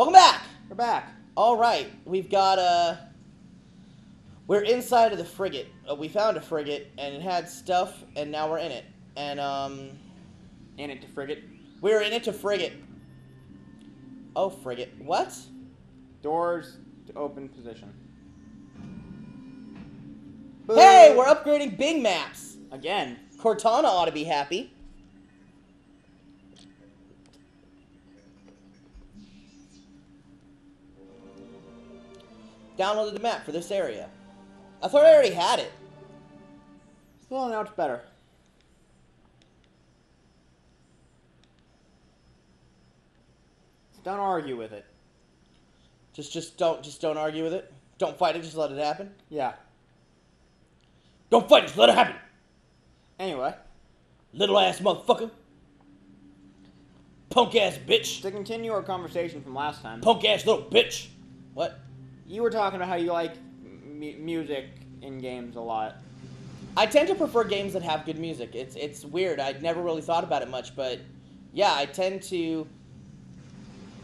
Welcome back! We're back. Alright, we've got, we're inside of the frigate. We found a frigate, and it had stuff, and now we're in it. And, In it to frigate. we're in it to frigate. Oh, frigate. What? Doors to open position. Hey, we're upgrading Bing maps! Again. Cortana ought to be happy. Downloaded the map for this area. I thought I already had it. Well, now it's better. Don't argue with it. Just don't argue with it. Don't fight it, just let it happen. Yeah. Don't fight it, just let it happen. Anyway. Little ass motherfucker. Punk ass bitch. To continue our conversation from last time. Punk ass little bitch. What? You were talking about how you like music in games a lot. I tend to prefer games that have good music. It's weird. I'd never really thought about it much, but yeah, I tend to...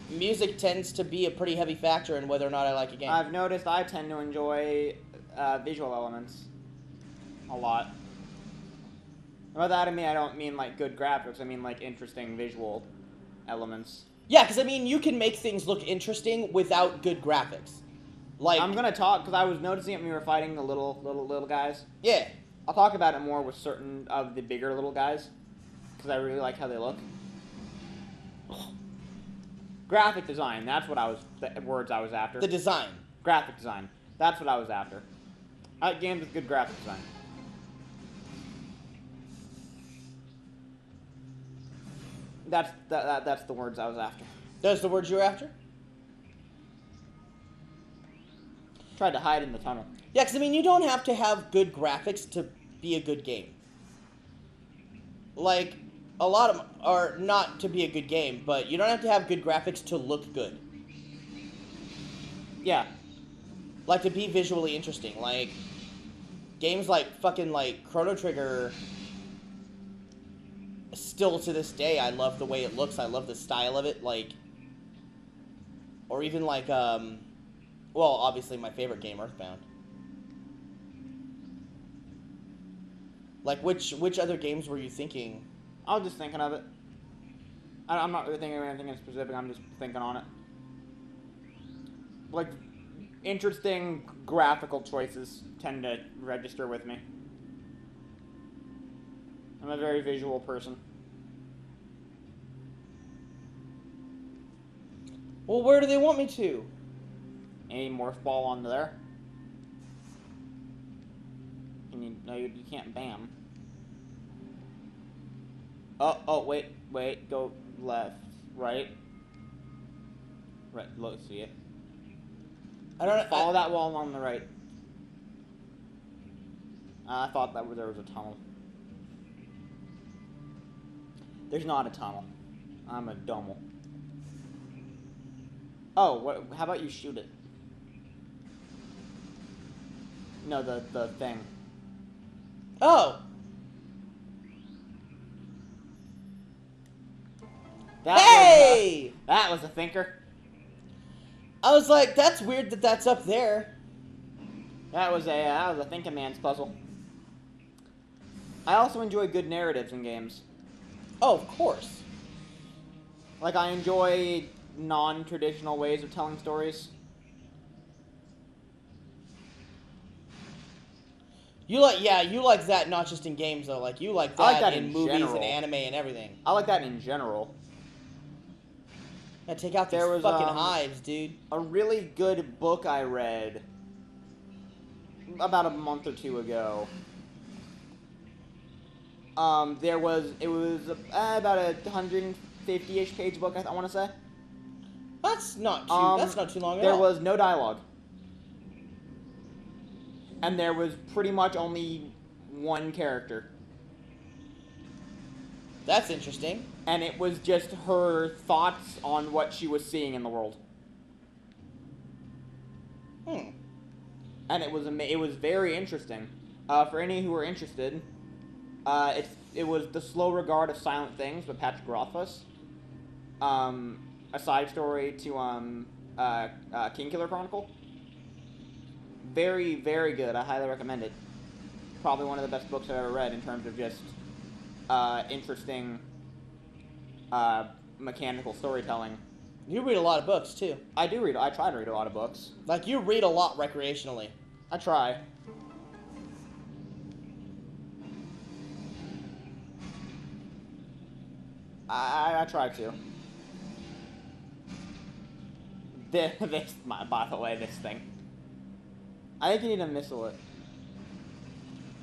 Music tends to be a pretty heavy factor in whether or not I like a game. I've noticed I tend to enjoy visual elements a lot. By that I don't mean like good graphics, I mean like interesting visual elements. Yeah, because I mean, you can make things look interesting without good graphics. Like, I'm gonna talk because I was noticing it when we were fighting the little guys. Yeah. I'll talk about it more with certain of the bigger little guys because I really like how they look. Graphic design. That's what the words I was after. The design. Graphic design. That's what I was after. I like games with good graphic design. That's the words I was after. Those the words you were after? Tried to hide in the tunnel. Yeah, because I mean, you don't have to have good graphics to be a good game. Like, a lot of them are not to be a good game, but you don't have to have good graphics to look good. Yeah. Like, to be visually interesting. Like, games like fucking, like, Chrono Trigger, still to this day, I love the way it looks. I love the style of it. Like, or even like, well, obviously my favorite game, Earthbound. Like, which other games were you thinking? I was just thinking of it. I'm not really thinking of anything in specific. I'm just thinking on it. Like, interesting graphical choices tend to register with me. I'm a very visual person. Well, where do they want me to? Any morph ball on there? No, you can't bam. Oh, wait, go left, right. Right, look, see it. I don't know. Follow that wall on the right. I thought that there was a tunnel. There's not a tunnel. I'm a dumble. Oh, what? How about you shoot it? No, the thing. Oh. Hey! That was a thinker. I was like, that's weird that that's up there. That was a thinking man's puzzle. I also enjoy good narratives in games. Oh, of course. Like, I enjoy non-traditional ways of telling stories. You like that not just in games though. Like, you like that in movies general. and anime and everything. I like that in general. Yeah, take out these fucking hives, dude. A really good book I read about a month or two ago. It was about a 150-ish page book, I want to say. That's not too long at There all. was no dialogue. And there was pretty much only one character. That's interesting. And it was just her thoughts on what she was seeing in the world. And it was very interesting. For any who are interested, it was The Slow Regard of Silent Things by Patrick Rothfuss. a side story to King Killer Chronicle. Very, very good. I highly recommend it. Probably one of the best books I've ever read in terms of just interesting mechanical storytelling. You read a lot of books too. I do read. I try to read a lot of books. Like you read a lot recreationally. I try. I try to. This, by the way, this thing. I think you need to missile it.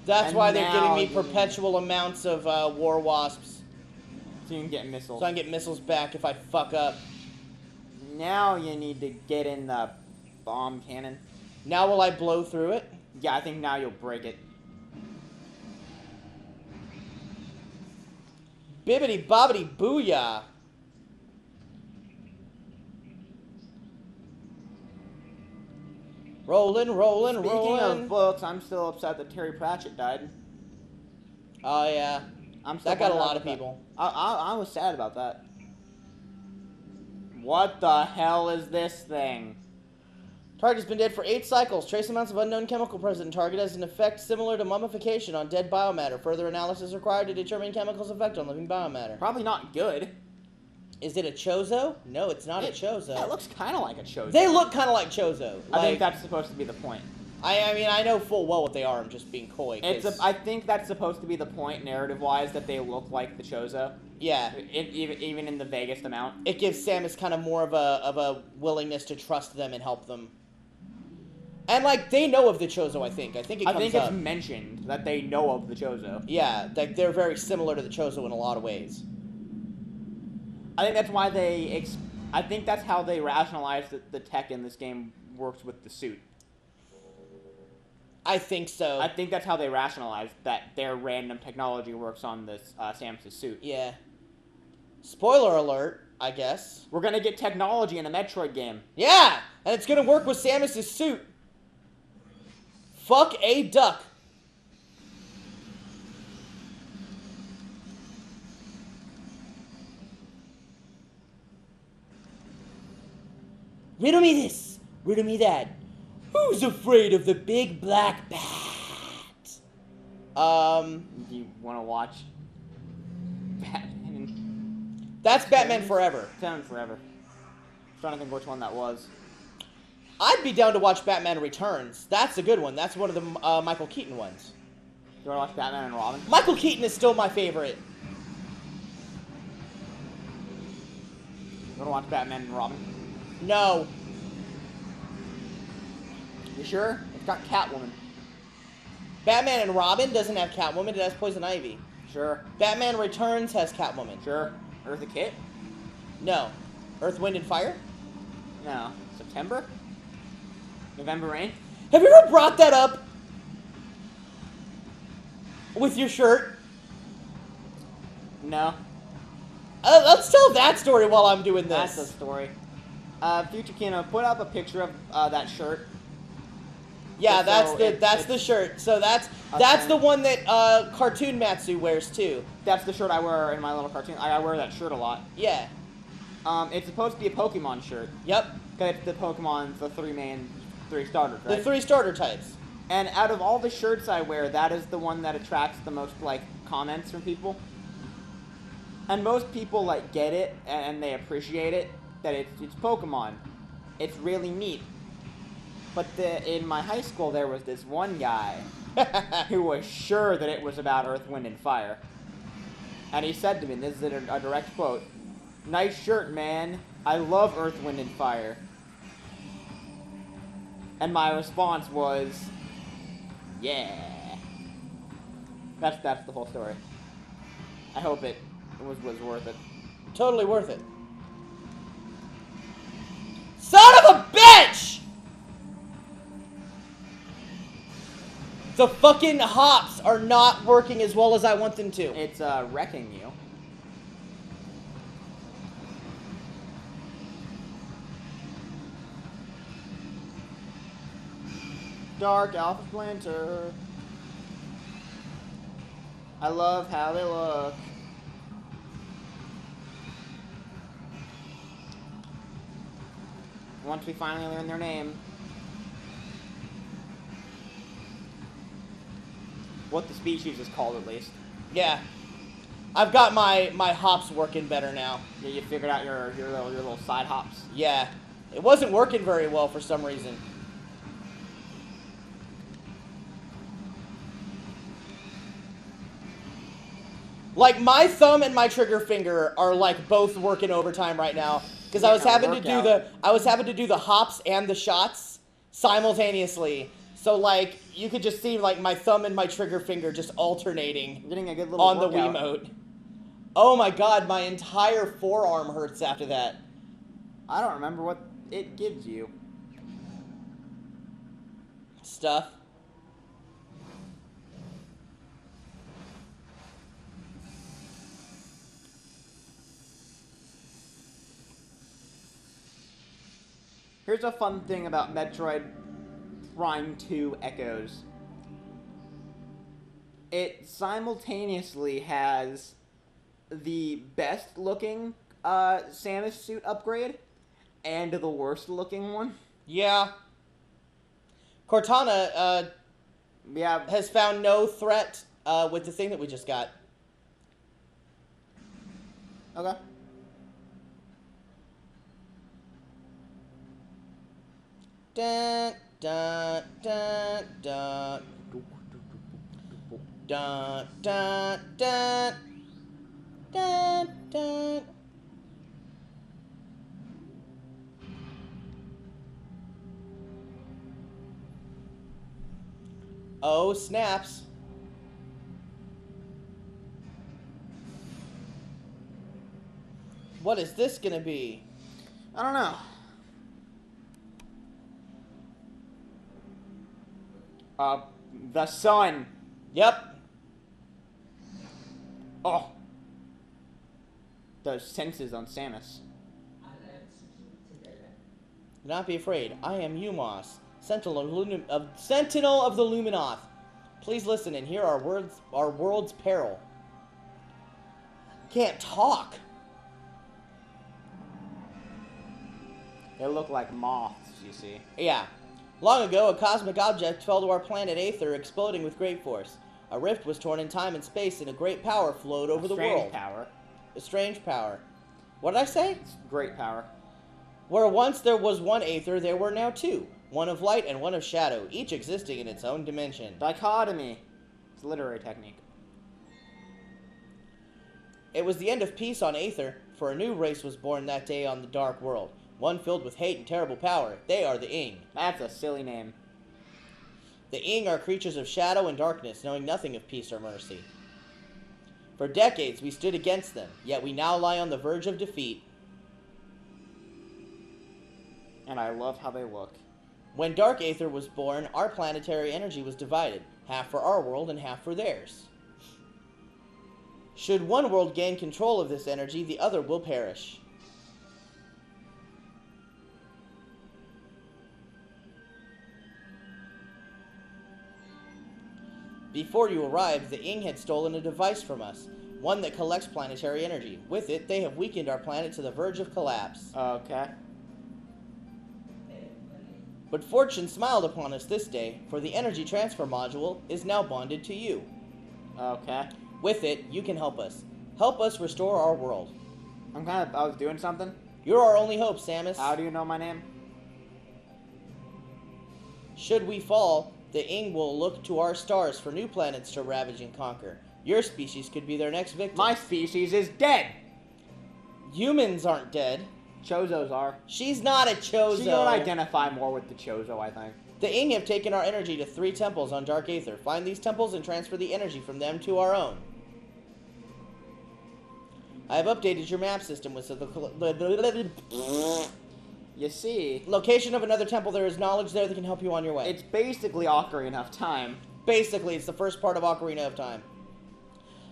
That's And why they're giving now me you- perpetual amounts of war wasps, So you can get missiles. so I can get missiles back if I fuck up. Now you need to get in the bomb cannon. Now will I blow through it? Yeah, I think now you'll break it. Bibbidi bobbidi booyah. Rolling, rolling, Speaking rolling. of books, I'm still upset that Terry Pratchett died. Oh yeah, I'm still that got a bummed out lot of about that. people. I was sad about that. What the hell is this thing? Target's been dead for 8 cycles. Trace amounts of unknown chemical present in target has an effect similar to mummification on dead biomatter. Further analysis required to determine chemical's effect on living biomatter. Probably not good. Is it a chozo? No, it's not a chozo. Yeah, it looks kind of like a chozo. They look kind of like chozo. I think Like, that's supposed to be the point. I mean, I know full well what they are. I'm just being coy. I think that's supposed to be the point, narrative-wise, that they look like the chozo. Yeah, Even in the vaguest amount. it gives Samus kind of more of a willingness to trust them and help them. And like they know of the chozo, I think. I think it comes it's up. mentioned that they know of the chozo. Yeah, like they're very similar to the chozo in a lot of ways. I think that's why I think that's how they rationalize that the tech in this game works with the suit. I think so. I think that's how they rationalize that their random technology works on this Samus' suit. Yeah. Spoiler alert, I guess. We're gonna get technology in a Metroid game. Yeah, and it's gonna work with Samus' suit. Fuck a duck. Riddle me this, riddle me that. Who's afraid of the big black bat? Do you want to watch Batman? That's Batman Forever. Batman Forever. I'm trying to think which one that was. I'd be down to watch Batman Returns. That's a good one. That's one of the Michael Keaton ones. You want to watch Batman and Robin? Michael Keaton is still my favorite. You want to watch Batman and Robin? No. You sure? It's got Catwoman. Batman and Robin doesn't have Catwoman. It has Poison Ivy. Sure. Batman Returns has Catwoman. Sure. Eartha Kitt? No. Earth, Wind, and Fire? No. September? November Rain? Have you ever brought that up with your shirt? No. Let's tell that story while I'm doing this. That's the story. Future Kino, put up a picture of that shirt. Yeah, So that's the shirt. So that's the one that Cartoon Matsu wears too. That's the shirt I wear in my little cartoon. I wear that shirt a lot. Yeah. It's supposed to be a Pokemon shirt. Yep. Because it's the Pokemon's the three starters, right? The 3 starter types. And out of all the shirts I wear, that is the one that attracts the most, like, comments from people. And most people, like, get it, and they appreciate it, that it's Pokemon. It's really neat. But in my high school, there was this one guy who was sure that it was about Earth, Wind, and Fire. And he said to me, and this is a direct quote, "Nice shirt, man. I love Earth, Wind, and Fire." And my response was, yeah. That's the whole story. I hope it was worth it. Totally worth it. Son of a bitch! The fucking hops are not working as well as I want them to. It's wrecking you. Dark Alpha Splinter. I love how they look. Once we finally learn their name. What the species is called, at least. Yeah. I've got my hops working better now. Yeah, you figured out your little side hops. Yeah. It wasn't working very well for some reason. Like, my thumb and my trigger finger are, like, both working overtime right now. Because I was having to do the hops and the shots simultaneously. So, like, you could just see, like, my thumb and my trigger finger just alternating. You're getting a good little on workout. The Wiimote. Oh my god, my entire forearm hurts after that. I don't remember what it gives you. Stuff. Here's a fun thing about Metroid Prime 2 Echoes. It simultaneously has the best looking Samus suit upgrade and the worst looking one. Yeah. Cortana Yeah. has found no threat with the thing that we just got. Okay. Dun, dun, dun, dun. Dun, dun, dun. Dun, dun. Oh, snaps. What is this gonna be? I don't know. The sun. Yep. Oh. Those senses on Samus. Do not be afraid. I am Umos, Sentinel of the Luminoth. Please listen and hear our world's peril. Can't talk. They look like moths, you see. Yeah. Long ago, a cosmic object fell to our planet Aether, exploding with great force. A rift was torn in time and space, and a great power flowed over the world. Power. A strange power. What did I say? It's great power. Where once there was one Aether, there were now two. One of light and one of shadow, each existing in its own dimension. Dichotomy. It's a literary technique. It was the end of peace on Aether, for a new race was born that day on the dark world. One filled with hate and terrible power. They are the Ing. That's a silly name. The Ing are creatures of shadow and darkness, knowing nothing of peace or mercy. For decades we stood against them, yet we now lie on the verge of defeat. And I love how they look. When Dark Aether was born, our planetary energy was divided, half for our world and half for theirs. Should one world gain control of this energy, the other will perish. Before you arrived, the Ing had stolen a device from us, one that collects planetary energy. With it, they have weakened our planet to the verge of collapse. Okay. But fortune smiled upon us this day, for the energy transfer module is now bonded to you. Okay. With it, you can help us. Help us restore our world. I was doing something. You're our only hope, Samus. How do you know my name? Should we fall, the Ing will look to our stars for new planets to ravage and conquer. Your species could be their next victim. My species is dead. Humans aren't dead. Chozos are. She's not a Chozo. She would identify more with the Chozo, I think. The Ing have taken our energy to 3 temples on Dark Aether. Find these temples and transfer the energy from them to our own. I have updated your map system with the You see, location of another temple. There is knowledge there that can help you on your way. it's basically Ocarina of Time. Basically, it's the first part of Ocarina of Time.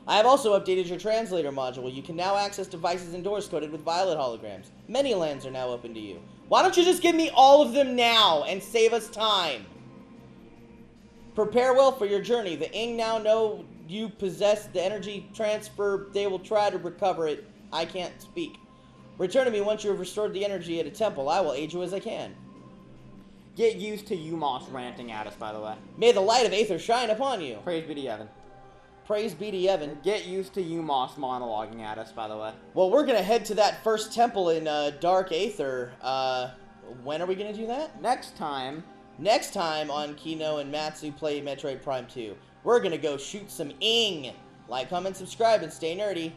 I have also updated your translator module. You can now access devices and doors coded with violet holograms. Many lands are now open to you. Why don't you just give me all of them now and save us time? Prepare well for your journey. The Ing now know you possess the energy transfer. They will try to recover it. I can't speak. Return to me once you have restored the energy at a temple. I will aid you as I can. Get used to Umos ranting at us, by the way. May the light of Aether shine upon you. Praise be to Evan. Praise be to Evan. Get used to Umos monologuing at us, by the way. Well, we're going to head to that first temple in Dark Aether. When are we going to do that? Next time On Kino and Matsu play Metroid Prime 2. We're going to go shoot some ing. Like, comment, subscribe, and stay nerdy.